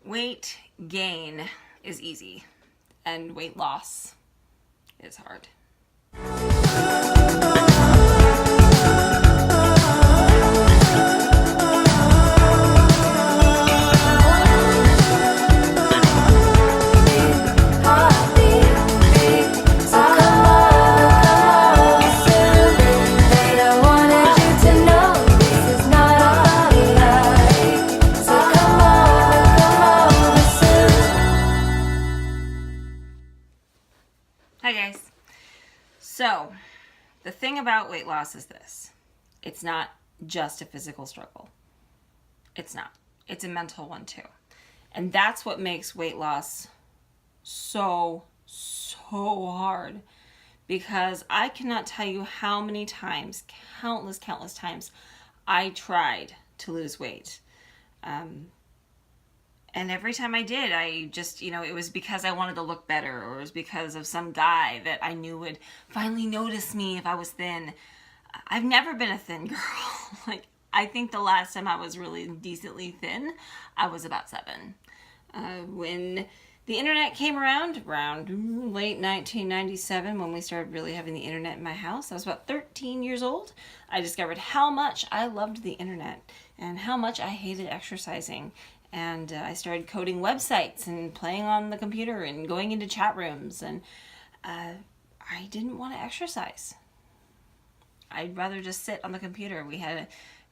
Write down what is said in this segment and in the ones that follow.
Weight gain is easy, and weight loss is hard. Hi guys. So, the thing about weight loss is this. It's not just a physical struggle. It's not. It's a mental one too. And that's what makes weight loss so hard. Because I cannot tell you how many times, countless times, I tried to lose weight. And every time I did, I just, it was because I wanted to look better, or it was because of some guy that I knew would finally notice me if I was thin. I've never been a thin girl. I think the last time I was really decently thin, I was about 7. When the internet came around late 1997, when we started really having the internet in my house, I was about 13 years old. I discovered how much I loved the internet and how much I hated exercising. And I started coding websites and playing on the computer and going into chat rooms. And I didn't want to exercise. I'd rather just sit on the computer. We had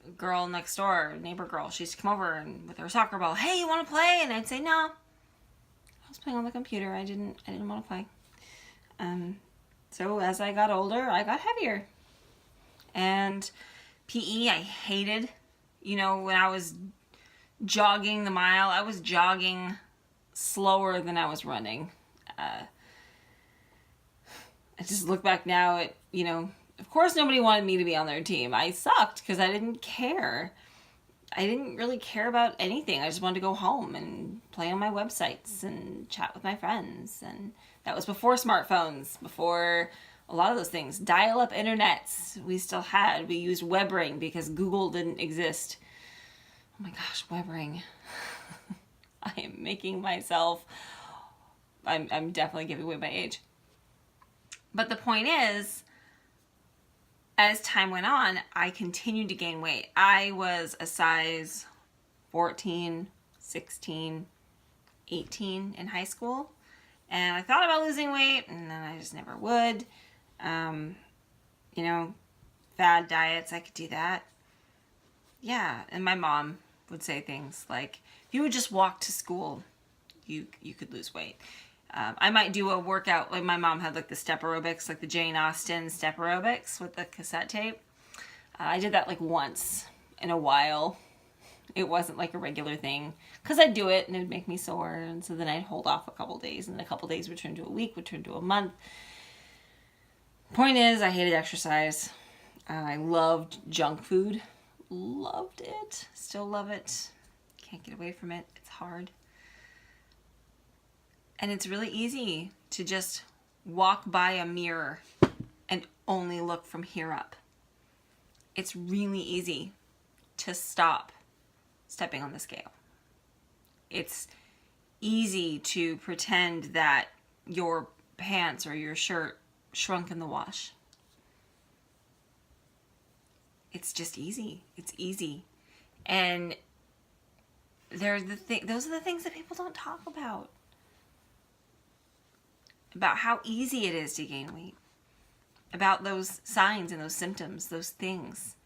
a girl next door, a neighbor girl. She used to come over and with her soccer ball, "Hey, you want to play?" And I'd say, "No. I was playing on the computer. I didn't want to play." So as I got older, I got heavier. And PE, I hated. When I was jogging the mile, I was jogging slower than I was running. I just look back now at, of course nobody wanted me to be on their team. I sucked because I didn't care. I didn't really care about anything. I just wanted to go home and play on my websites and chat with my friends. And that was before smartphones, before a lot of those things. Dial-up internets we still had. We used WebRing because Google didn't exist. Oh my gosh, WebRing. I am making myself, I'm definitely giving away my age. But the point is, as time went on, I continued to gain weight. I was a size 14, 16, 18 in high school. And I thought about losing weight, and then I just never would. Fad diets, I could do that. Yeah, and my mom would say things like, if you would just walk to school, you could lose weight. I might do a workout, like my mom had the step aerobics, like the Jane Austen step aerobics with the cassette tape. I did that once in a while. It wasn't a regular thing, because I'd do it and it would make me sore, and so then I'd hold off a couple days, and then a couple days would turn to a week, would turn to a month. Point is, I hated exercise. I loved junk food. Loved it. Still love it. Can't get away from it. It's hard. And it's really easy to just walk by a mirror and only look from here up. It's really easy to stop stepping on the scale. It's easy to pretend that your pants or your shirt shrunk in the wash. It's just easy. It's easy. And those are the things that people don't talk about. About how easy it is to gain weight. About those signs and those symptoms, those things.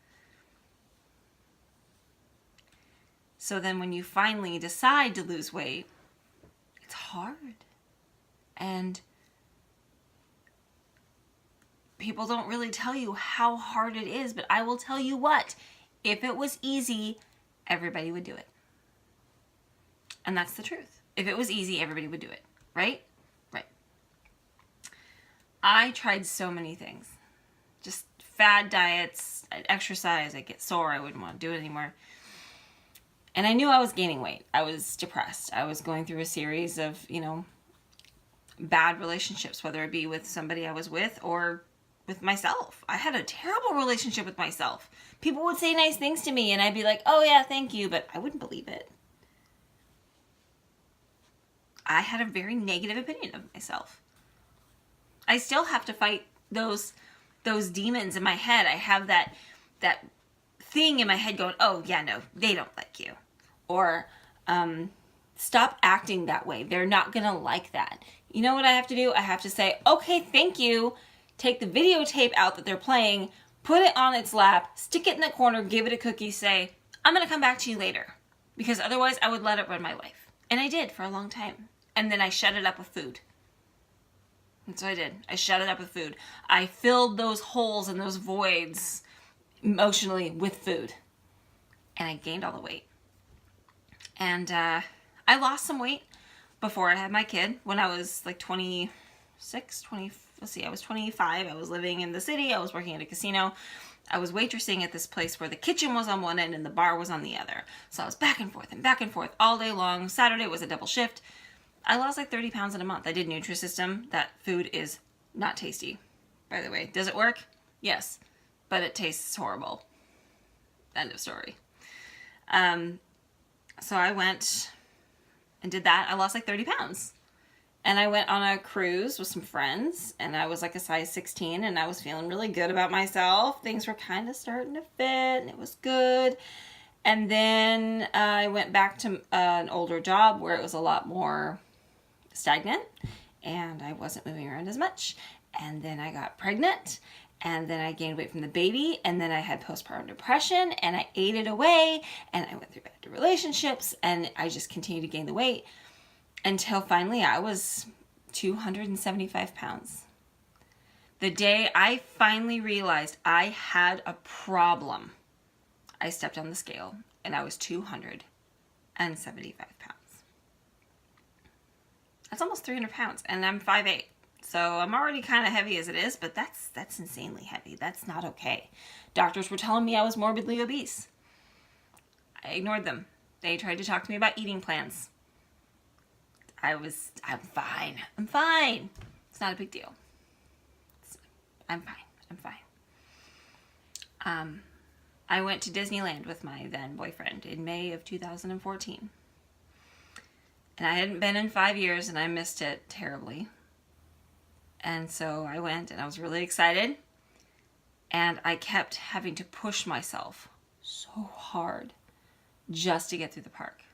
So then when you finally decide to lose weight, it's hard. And people don't really tell you how hard it is, but I will tell you what, if it was easy, everybody would do it. And that's the truth. If it was easy, everybody would do it, right? Right. I tried so many things. Just fad diets, I'd exercise, I'd get sore, I wouldn't want to do it anymore. And I knew I was gaining weight. I was depressed. I was going through a series of, bad relationships, whether it be with somebody I was with or with myself. I had a terrible relationship with myself. People would say nice things to me and I'd be like, "Oh yeah, thank you," but I wouldn't believe it. I had a very negative opinion of myself. I still have to fight those demons in my head. I have that thing in my head going, oh yeah, no, they don't like you. Or stop acting that way. They're not gonna like that. You know what I have to do? I have to say, okay, thank you. Take the videotape out that they're playing, put it on its lap, stick it in the corner, give it a cookie, say, I'm gonna come back to you later. Because otherwise I would let it run my life. And I did for a long time. And then I shut it up with food. That's what I did. I shut it up with food. I filled those holes and those voids emotionally with food. And I gained all the weight. And I lost some weight before I had my kid. When I was like 26, 20, let's see, I was 25. I was living in the city. I was working at a casino. I was waitressing at this place where the kitchen was on one end and the bar was on the other. So I was back and forth all day long. Saturday was a double shift. I lost like 30 pounds in a month. I did Nutrisystem. That food is not tasty, by the way. Does it work? Yes, but it tastes horrible. End of story. So I went and did that. I lost like 30 pounds. And I went on a cruise with some friends, and I was like a size 16, and I was feeling really good about myself. Things were kind of starting to fit, and it was good. And then I went back to an older job where it was a lot more stagnant, and I wasn't moving around as much. And then I got pregnant, and then I gained weight from the baby, and then I had postpartum depression, and I ate it away, and I went through bad relationships, and I just continued to gain the weight until finally I was 275 pounds. The day I finally realized I had a problem, I stepped on the scale and I was 275 pounds. That's almost 300 pounds, and I'm 5'8". So I'm already kind of heavy as it is, but that's insanely heavy. That's not okay. Doctors were telling me I was morbidly obese. I ignored them. They tried to talk to me about eating plans. I'm fine. It's not a big deal. I'm fine. I went to Disneyland with my then boyfriend in May of 2014. And I hadn't been in 5 years, and I missed it terribly. And so I went, and I was really excited. And I kept having to push myself so hard just to get through the park.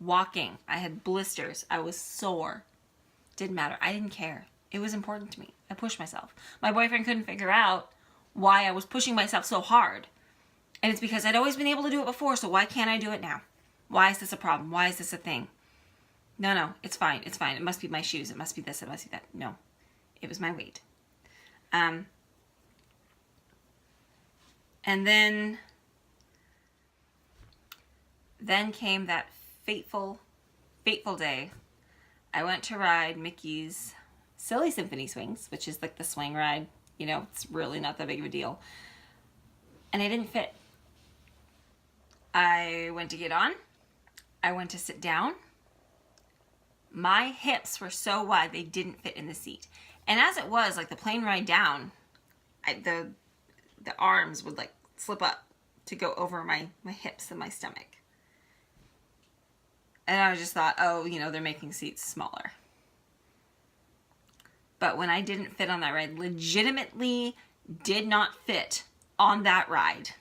Walking, I had blisters. I was sore. Didn't matter. I didn't care. It was important to me. I pushed myself. My boyfriend couldn't figure out why I was pushing myself so hard. And it's because I'd always been able to do it before, so why can't I do it now? Why is this a problem? Why is this a thing? No, it's fine. It's fine. It must be my shoes. It must be this. It must be that. No, it was my weight. And then came that fateful day. I went to ride Mickey's Silly Symphony Swings, which is like the swing ride. You know, it's really not that big of a deal. And I didn't fit. I went to get on. I went to sit down. My hips were so wide they didn't fit in the seat. And as it was, like the plane ride down, the arms would like slip up to go over my hips and my stomach. And I just thought, oh, you know, they're making seats smaller. But when I didn't fit on that ride, legitimately did not fit on that ride.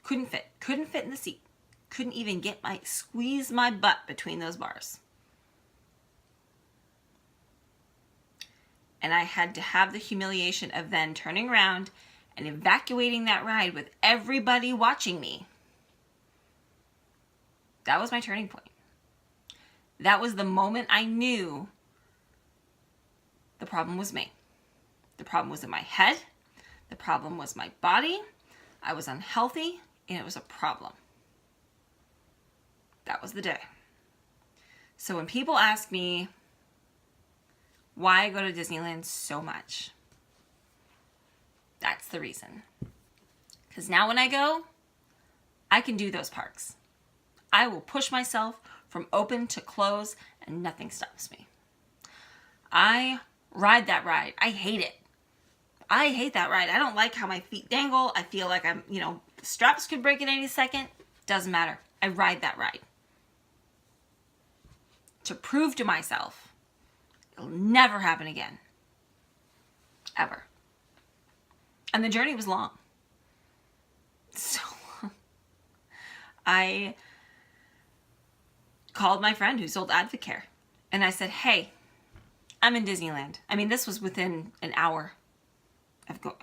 Couldn't fit in the seat. Couldn't even squeeze my butt between those bars. And I had to have the humiliation of then turning around and evacuating that ride with everybody watching me. That was my turning point. That was the moment I knew the problem was me. The problem was in my head. The problem was my body. I was unhealthy, and it was a problem. That was the day. So when people ask me why I go to Disneyland so much, that's the reason. Because now when I go, I can do those parks. I will push myself from open to close, and nothing stops me. I ride that ride. I hate it. I hate that ride. I don't like how my feet dangle. I feel like I'm, straps could break at any second. Doesn't matter. I ride that ride. to prove to myself it'll never happen again. Ever. And the journey was long. So long. I called my friend who sold Advocare, and I said, hey, I'm in Disneyland. I mean, this was within an hour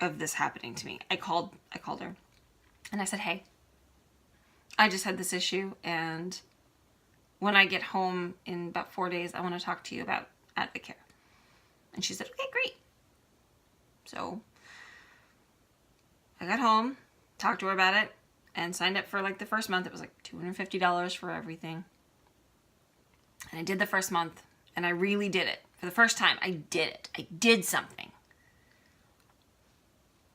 of this happening to me. I called her, and I said, hey, I just had this issue, and when I get home in about 4 days, I want to talk to you about Advocare. And she said, okay, great. So I got home, talked to her about it, and signed up for like the first month. It was like $250 for everything. And I did the first month, and I really did it. For the first time, I did it. I did something.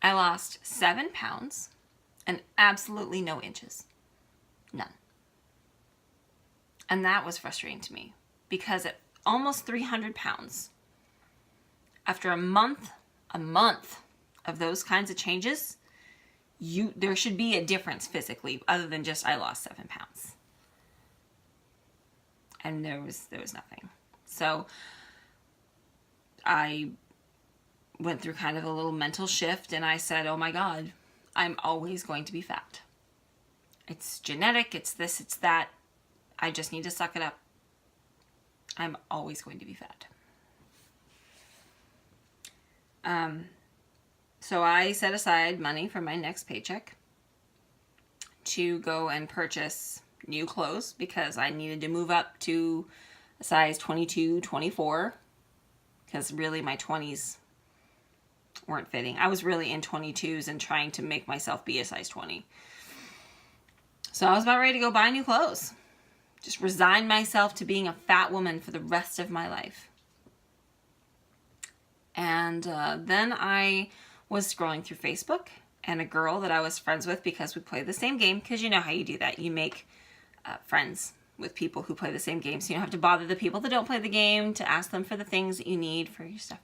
I lost 7 pounds and absolutely no inches. None. And that was frustrating to me because at almost 300 pounds, after a month of those kinds of changes, there should be a difference physically other than just I lost 7 pounds. And there was nothing. So I went through kind of a little mental shift, and I said, oh my God, I'm always going to be fat. It's genetic, it's this, it's that. I just need to suck it up. I'm always going to be fat. So I set aside money from my next paycheck to go and purchase new clothes because I needed to move up to a size 22, 24, because really my 20s weren't fitting. I was really in 22s and trying to make myself be a size 20. So I was about ready to go buy new clothes. Just resign myself to being a fat woman for the rest of my life. And then I was scrolling through Facebook, and a girl that I was friends with because we play the same game, because you know how you do that. You make friends with people who play the same game, so you don't have to bother the people that don't play the game to ask them for the things that you need for your stuff.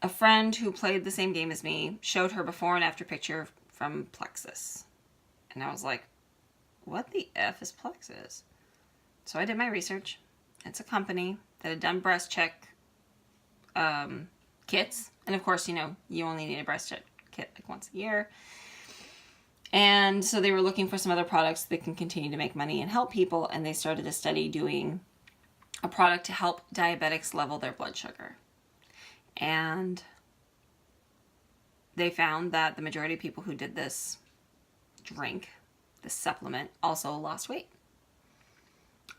A friend who played the same game as me showed her before and after picture from Plexus. And I was like, what the F is Plexus? So I did my research. It's a company that had done breast check kits. And of course, you know, you only need a breast check kit like once a year. And so they were looking for some other products that can continue to make money and help people. And they started a study doing a product to help diabetics level their blood sugar. And they found that the majority of people who did this drink, this supplement, also lost weight.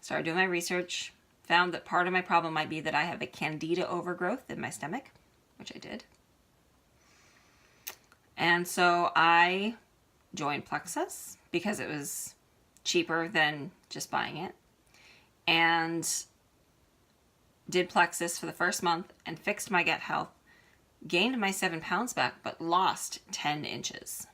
Started doing my research, found that part of my problem might be that I have a candida overgrowth in my stomach, which I did. And so I joined Plexus because it was cheaper than just buying it, and did Plexus for the first month and fixed my gut health, gained my 7 pounds back, but lost 10 inches.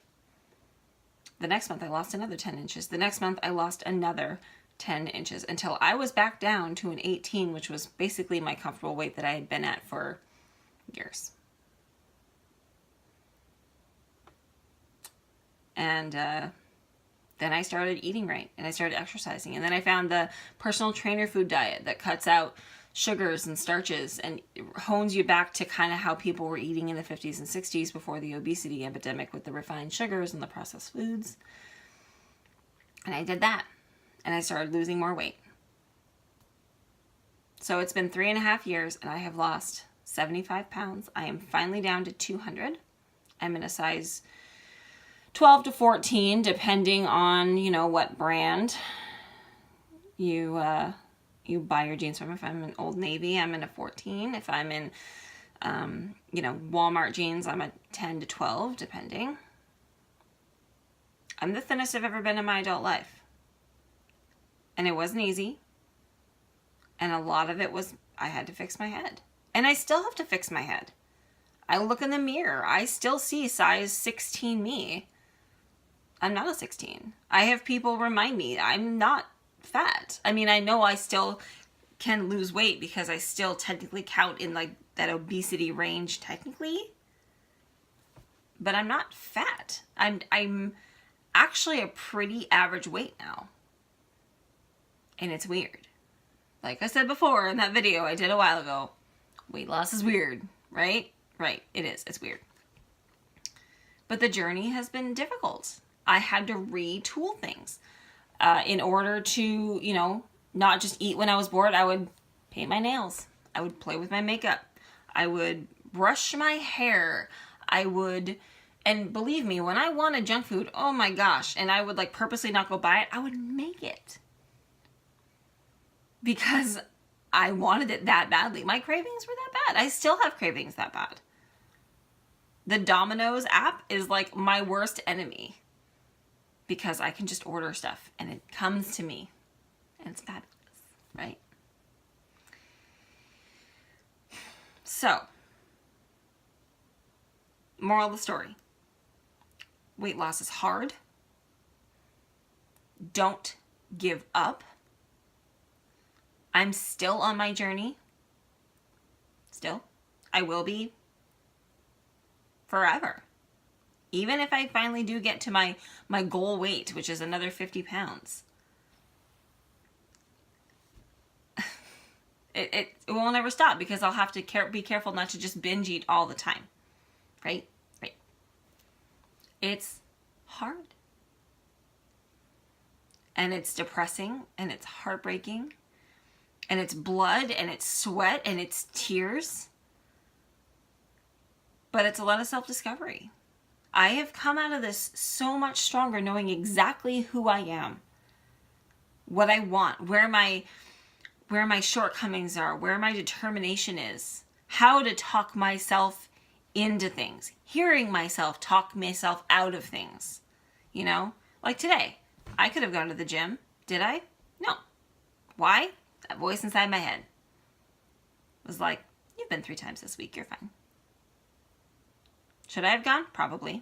The next month I lost another 10 inches. The next month I lost another 10 inches until I was back down to an 18, which was basically my comfortable weight that I had been at for years. And then I started eating right, and I started exercising. And then I found the personal trainer food diet that cuts out sugars and starches and hones you back to kind of how people were eating in the 50s and 60s before the obesity epidemic with the refined sugars and the processed foods. And I did that, and I started losing more weight. So it's been 3.5 years, and I have lost 75 pounds. I am finally down to 200. I'm in a size 12 to 14, depending on, you know, what brand you buy your jeans from. If I'm in Old Navy, I'm in a 14. If I'm in, Walmart jeans, I'm a 10 to 12, depending. I'm the thinnest I've ever been in my adult life. And it wasn't easy. And a lot of it was, I had to fix my head. And I still have to fix my head. I look in the mirror. I still see size 16 me. I'm not a 16. I have people remind me I'm not fat. I mean, I know I still can lose weight because I still technically count in like that obesity range technically. But I'm not fat. I'm actually a pretty average weight now. And it's weird. Like I said before in that video I did a while ago, weight loss is weird, right? Right, it is. It's weird. But the journey has been difficult. I had to retool things in order to, you know, not just eat when I was bored. I would paint my nails. I would play with my makeup. I would brush my hair. I would, and believe me, when I wanted junk food, oh my gosh, and I would like purposely not go buy it, I would make it. Because I wanted it that badly. My cravings were that bad. I still have cravings that bad. The Domino's app is like my worst enemy because I can just order stuff and it comes to me and it's fabulous, right? So, moral of the story. Weight loss is hard. Don't give up. I'm still on my journey. Still. I will be forever. Even if I finally do get to my goal weight, which is another 50 pounds. It will never stop because I'll have to be careful not to just binge eat all the time. Right? Right. It's hard. And it's depressing and it's heartbreaking. And it's blood and it's sweat and it's tears. But it's a lot of self-discovery. I have come out of this so much stronger knowing exactly who I am, what I want, where my shortcomings are, where my determination is, how to talk myself into things, hearing myself talk myself out of things. You know, like today, I could have gone to the gym. Did I? No. Why? That voice inside my head was like, you've been 3 times this week, you're fine. Should I have gone? Probably.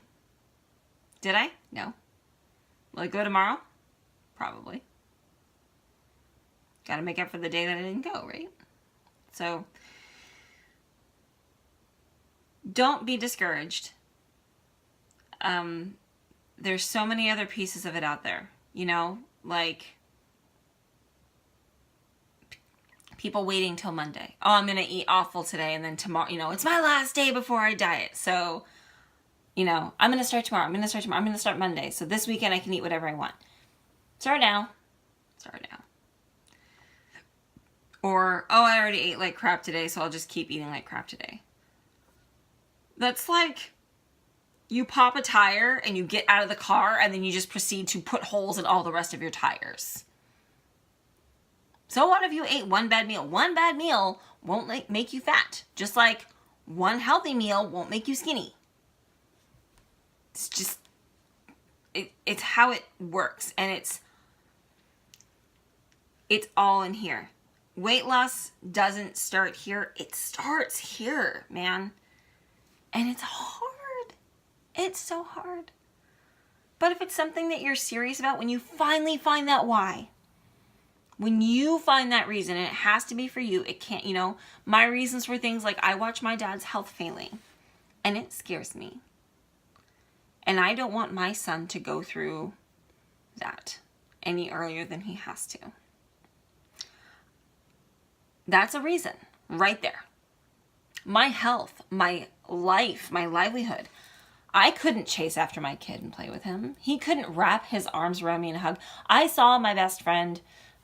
Did I? No. Will I go tomorrow? Probably. Got to make up for the day that I didn't go, right? So, don't be discouraged. There's so many other pieces of it out there, you know, like people waiting till Monday. Oh, I'm going to eat awful today and then tomorrow, you know, it's my last day before I diet. So, you know, I'm going to start tomorrow. I'm going to start Monday. So this weekend I can eat whatever I want. Start now. Or, oh, I already ate like crap today, so I'll just keep eating like crap today. That's like you pop a tire and you get out of the car and then you just proceed to put holes in all the rest of your tires. So what if you ate one bad meal? One bad meal won't make you fat. Just like one healthy meal won't make you skinny. It's just, it's how it works. And it's all in here. Weight loss doesn't start here. It starts here, man. And it's hard. It's so hard. But if it's something that you're serious about, when you finally find that why, when you find that reason, and it has to be for you, it can't, you know, my reasons were things like I watch my dad's health failing and it scares me. And I don't want my son to go through that any earlier than he has to. That's a reason right there. My health, my life, my livelihood. I couldn't chase after my kid and play with him. He couldn't wrap his arms around me and hug. I saw my best friend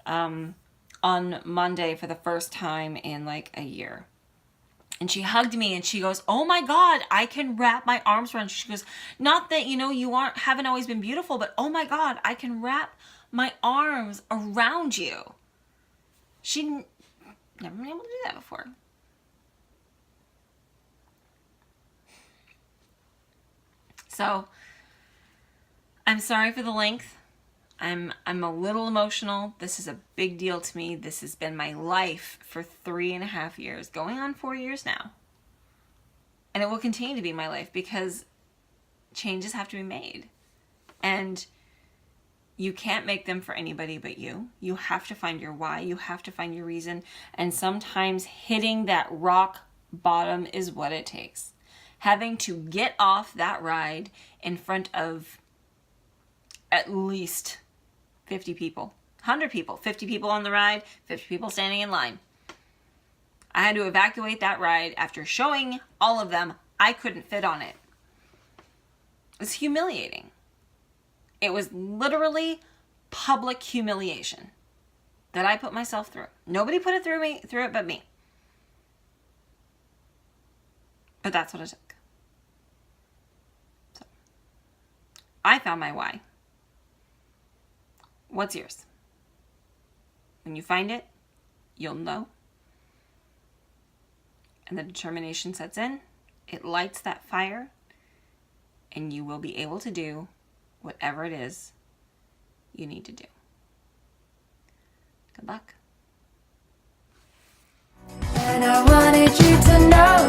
on Monday for the first time in like a year. And she hugged me and she goes, oh my God, I can wrap my arms around you. She goes, not that, you know, haven't always been beautiful, but oh my God, I can wrap my arms around you. She'd never been able to do that before. So, I'm sorry for the length. I'm a little emotional. This is a big deal to me. This has been my life for 3.5 years, going on 4 years now. And it will continue to be my life because changes have to be made. And you can't make them for anybody but you. You have to find your why. You have to find your reason. And sometimes hitting that rock bottom is what it takes. Having to get off that ride in front of at least 50 people. 100 people, 50 people on the ride, 50 people standing in line. I had to evacuate that ride after showing all of them I couldn't fit on it. It's humiliating. It was literally public humiliation that I put myself through. Nobody put it through it but me. But that's what it took. So, I found my why. What's yours? When you find it, you'll know. And the determination sets in. It lights that fire. And you will be able to do whatever it is you need to do. Good luck. And I wanted you to know